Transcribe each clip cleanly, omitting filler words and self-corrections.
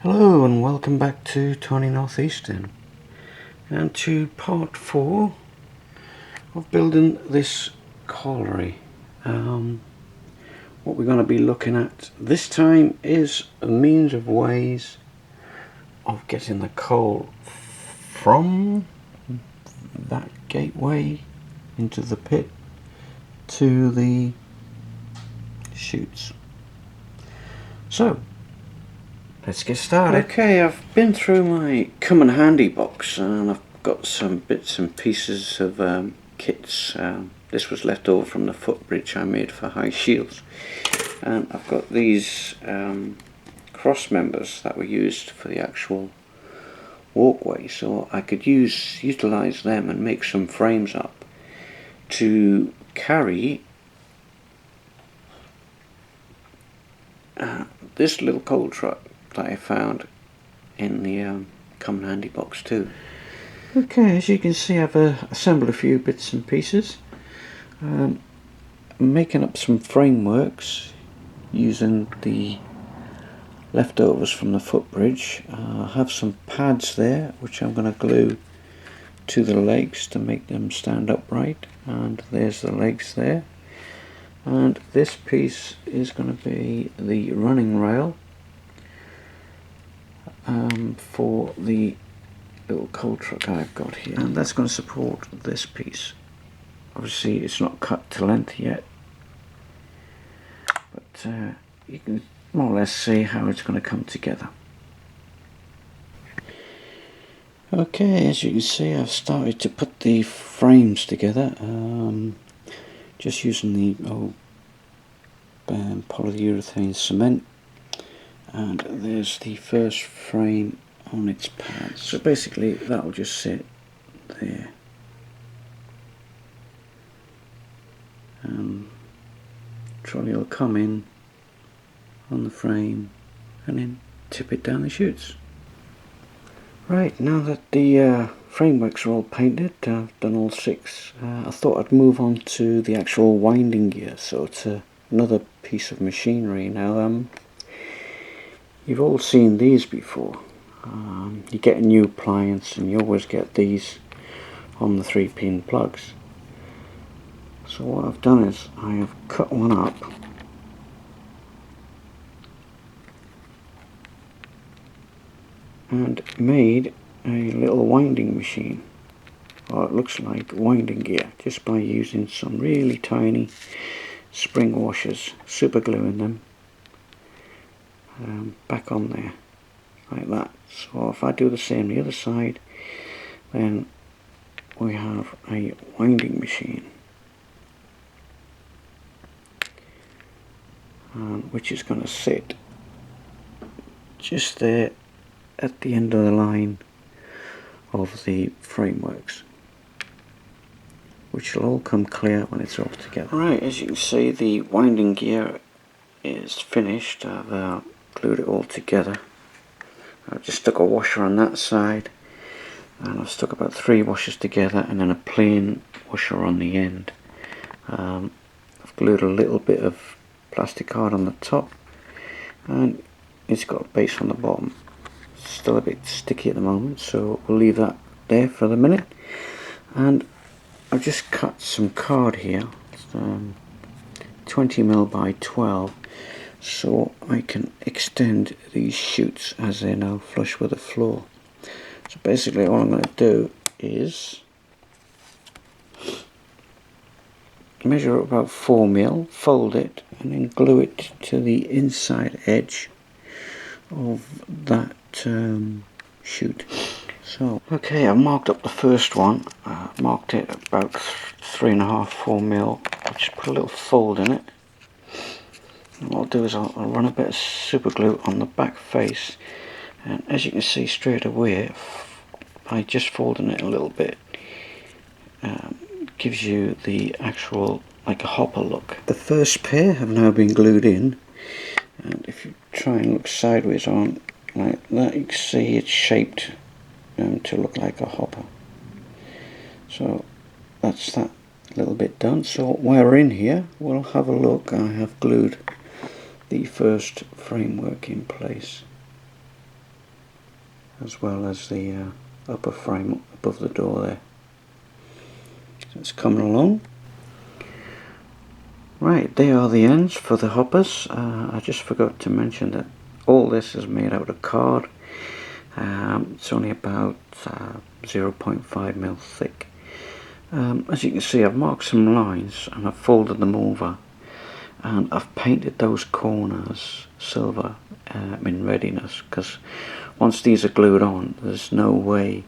Hello and welcome back to Tony Northeastern and to part 4 of building this colliery. What we're going to be looking at this time is a means of ways of getting the coal from that gateway into the pit to the chutes. So let's get started. Okay, I've been through my come in handy box and I've got some bits and pieces of kits. This was left over from the footbridge I made for high shields. And I've got these cross members that were used for the actual walkway, so I could utilize them and make some frames up to carry this little coal truck that I found in the common handy box too. Okay, as you can see, I've assembled a few bits and pieces. I'm making up some frameworks using the leftovers from the footbridge. I have some pads there which I'm going to glue to the legs to make them stand upright, and there's the legs there. And this piece is going to be the running rail for the little coal truck I've got here, and that's going to support this piece. Obviously it's not cut to length yet, but you can more or less see how it's going to come together. Okay, as you can see, I've started to put the frames together, just using the old polyurethane cement, and there's the first frame on its pads. So basically that will just sit there. Trolley will come in on the frame and then tip it down the chutes. Right, now that the frameworks are all painted, I've done all 6, I thought I'd move on to the actual winding gear. So it's another piece of machinery. Now you've all seen these before. You get a new appliance and you always get these on the 3-pin plugs. So what I've done is I have cut one up and made a little winding machine, or it looks like winding gear, just by using some really tiny spring washers, super gluing them back on there like that. So if I do the same the other side, then we have a winding machine, which is going to sit just there at the end of the line of the frameworks, which will all come clear when it's all together. Right, as you can see, the winding gear is finished. I've glued it all together. I've just stuck a washer on that side, and I've stuck about 3 washers together and then a plain washer on the end. I've glued a little bit of plastic card on the top, and it's got a base on the bottom. It's still a bit sticky at the moment, so we'll leave that there for the minute. And I've just cut some card here, 20mm by 12, so I can extend these chutes as they're now flush with the floor. So basically all I'm going to do is measure up about 4mm, fold it, and then glue it to the inside edge of that chute. So, okay, I've marked up the first one. Marked it about 3.5–4mm. I'll just put a little fold in it. And what I'll do is I'll run a bit of super glue on the back face, and as you can see straight away, by just folding it a little bit, gives you the actual, like a hopper look. The first pair have now been glued in, and if you try and look sideways on like that, you can see it's shaped to look like a hopper. So that's that little bit done. So while we're in here, we'll have a look. I have glued the first framework in place. as well as the upper frame above the door there. So it's coming along. Right, they are the ends for the hoppers. I just forgot to mention that all this is made out of card. It's only about 0.5mm thick. As you can see, I've marked some lines and I've folded them over, and I've painted those corners silver in readiness, because once these are glued on, there's no way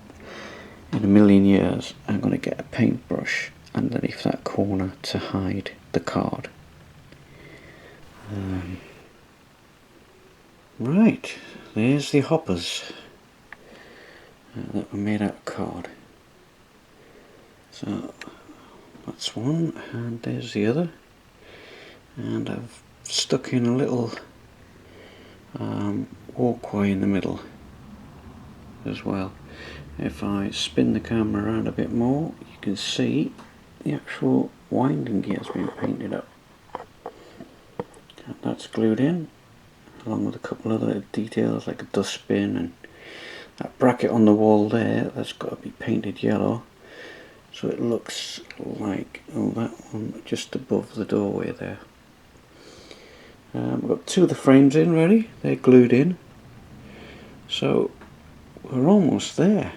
in a million years I'm going to get a paintbrush underneath that corner to hide the card. Right, there's the hoppers that were made out of card. So that's one, and there's the other. And I've stuck in a little walkway in the middle as well. If I spin the camera around a bit more, you can see the actual winding gear's been painted up. And that's glued in, along with a couple of other details like a dustbin, and that bracket on the wall there, that's got to be painted yellow, so it looks like, oh, that one just above the doorway there. We've got two of the frames in ready, they're glued in, so we're almost there.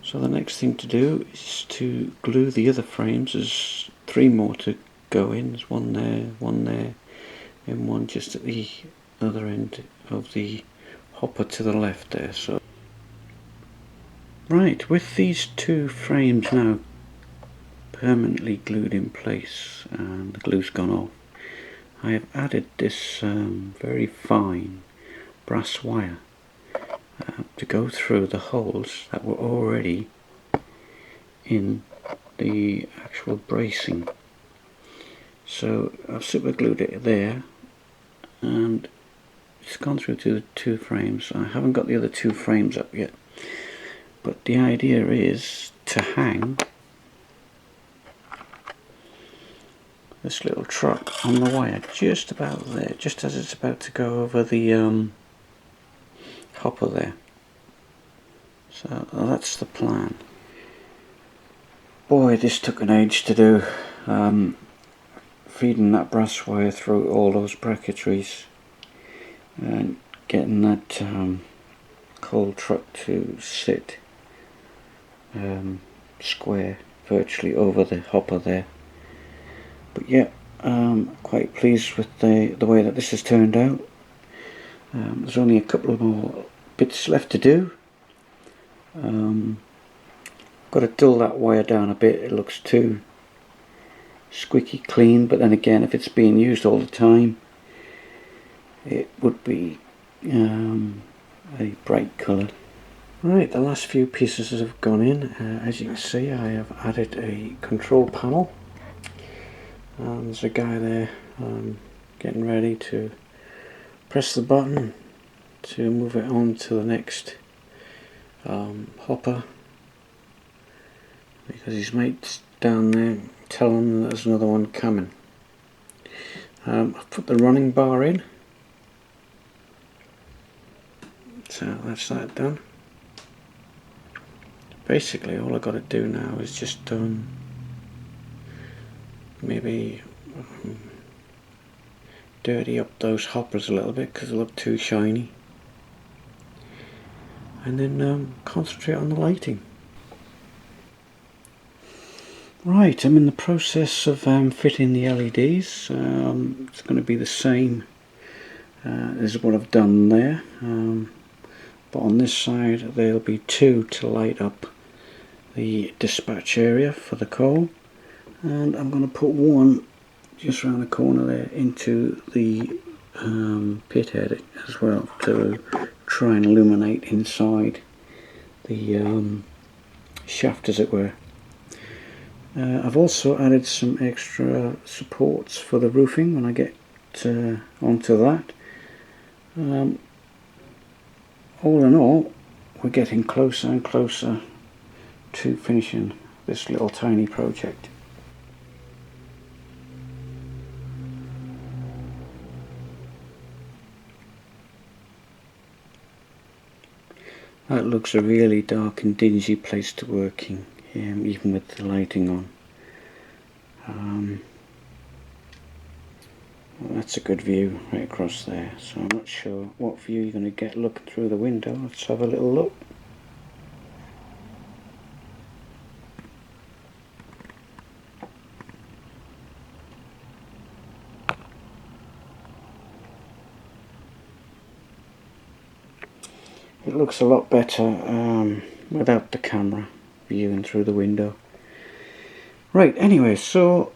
So the next thing to do is to glue the other frames. There's three more to go in. There's one there, and one just at the other end of the hopper to the left there. So right, with these two frames now permanently glued in place and the glue's gone off, I have added this very fine brass wire to go through the holes that were already in the actual bracing. So I've super glued it there, and it's gone through to the two frames. I haven't got the other two frames up yet, but the idea is to hang this little truck on the wire just about there, just as it's about to go over the hopper there. So that's the plan. Boy, this took an age to do, feeding that brass wire through all those bracketries and getting that coal truck to sit square virtually over the hopper there. But yeah, quite pleased with the way that this has turned out. There's only a couple of more bits left to do. Got to dull that wire down a bit. It looks too squeaky clean, but then again, if it's being used all the time, it would be a bright colour. Right, the last few pieces have gone in. As you can see, I have added a control panel. There's a guy there getting ready to press the button to move it on to the next hopper, because his mate's down there telling him that there's another one coming. I've put the running bar in, so that's that done. Basically all I've got to do now is just maybe dirty up those hoppers a little bit because they look too shiny, and then concentrate on the lighting. Right, I'm in the process of fitting the LEDs. It's going to be the same as what I've done there, but on this side there'll be two to light up the dispatch area for the coal, and I'm going to put one just around the corner there into the pit head as well, to try and illuminate inside the shaft, as it were. I've also added some extra supports for the roofing when I get onto that. All in all, we're getting closer and closer to finishing this little tiny project. That looks a really dark and dingy place to work in, even with the lighting on. Well, that's a good view right across there, so I'm not sure what view you're going to get looking through the window. Let's have a little look. It looks a lot better without the camera viewing through the window. Right, anyway, so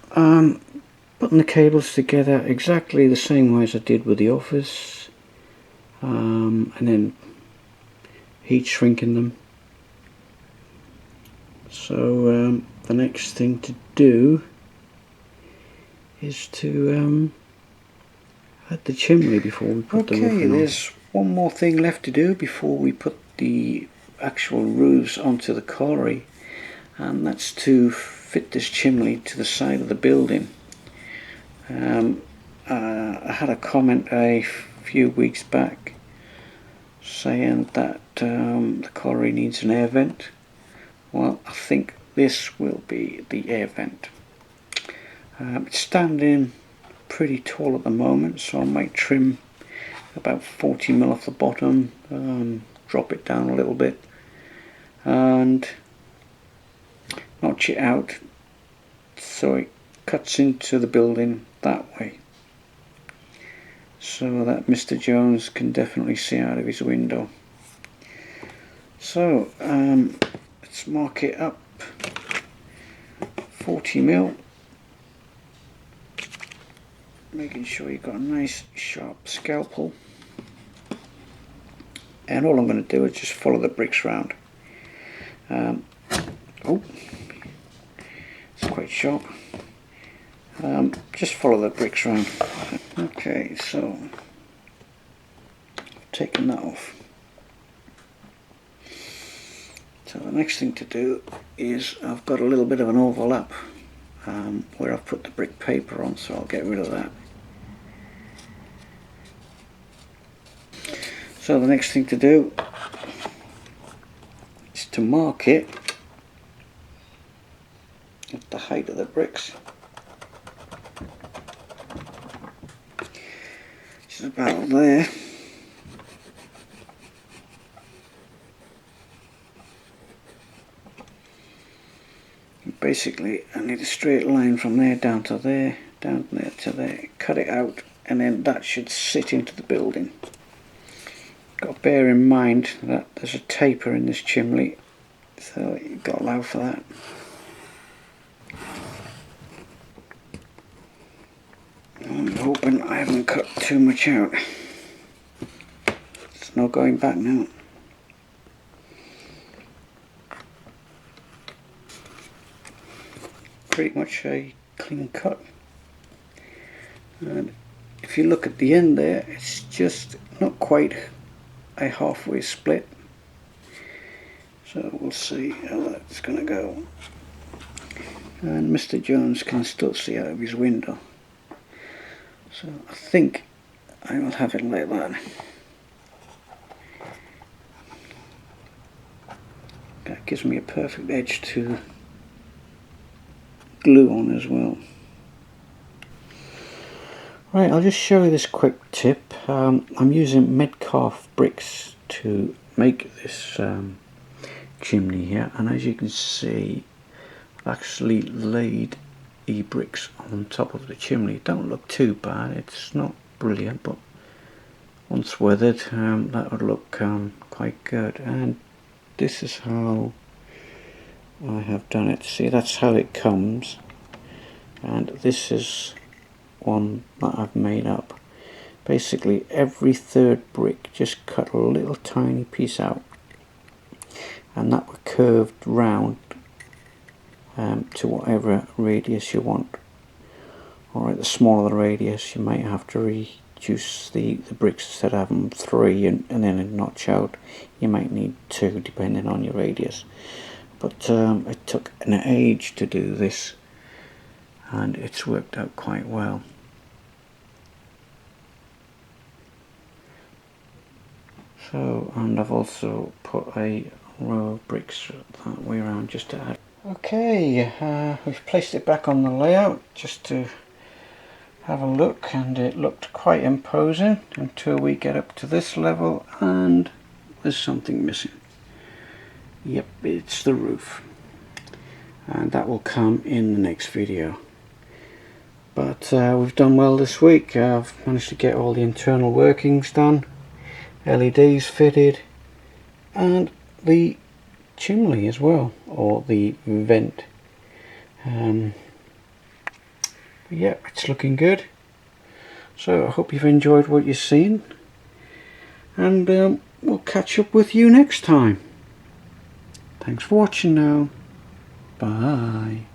putting the cables together exactly the same way as I did with the office, and then heat shrinking them. So the next thing to do is to add the chimney before we put the roof on. Okay, there's one more thing left to do before we put the actual roofs onto the colliery, and that's to fit this chimney to the side of the building. I had a comment a few weeks back saying that the colliery needs an air vent. Well, I think this will be the air vent. It's standing pretty tall at the moment, so I might trim about 40mm off the bottom, drop it down a little bit and notch it out so it cuts into the building that way, so that Mr. Jones can definitely see out of his window. So let's mark it up 40mm, making sure you've got a nice sharp scalpel, and all I'm going to do is just follow the bricks round. Oh, it's quite sharp. Just follow the bricks round. Okay, so I've taken that off. So the next thing to do is I've got a little bit of an overlap where I've put the brick paper on, so I'll get rid of that. So the next thing to do is to mark it at the height of the bricks. Which is about there. Basically, I need a straight line from there down to there, down there to there, cut it out, and then that should sit into the building. Got to bear in mind that there's a taper in this chimney, so you've got to allow for that. I'm hoping I haven't cut too much out. There's no going back now. Pretty much a clean cut, and if you look at the end there, it's just not quite a halfway split, so we'll see how that's going to go. And Mr. Jones can still see out of his window, so I think I will have it like that. That gives me a perfect edge to glue on as well. Right, I'll just show you this quick tip. I'm using Metcalf bricks to make this chimney here, and as you can see, I've actually laid e-bricks on top of the chimney. Don't look too bad, it's not brilliant, but once weathered, that would look quite good. And this is how I have done it. See, that's how it comes, and this is one that I've made up. Basically, every third brick, just cut a little tiny piece out, and that were curved round to whatever radius you want. Alright, the smaller the radius, you might have to reduce the bricks. Instead of having 3 and then a notch out, you might need 2 depending on your radius. But it took an age to do this, and it's worked out quite well. So, and I've also put a row of bricks that way around just to add. Okay, we've placed it back on the layout just to have a look, and it looked quite imposing until we get up to this level and there's something missing. Yep, it's the roof, and that will come in the next video. But we've done well this week. I've managed to get all the internal workings done, LEDs fitted, and the chimney as well, or the vent. Yeah, it's looking good. So I hope you've enjoyed what you've seen, and we'll catch up with you next time. Thanks for watching now. Bye.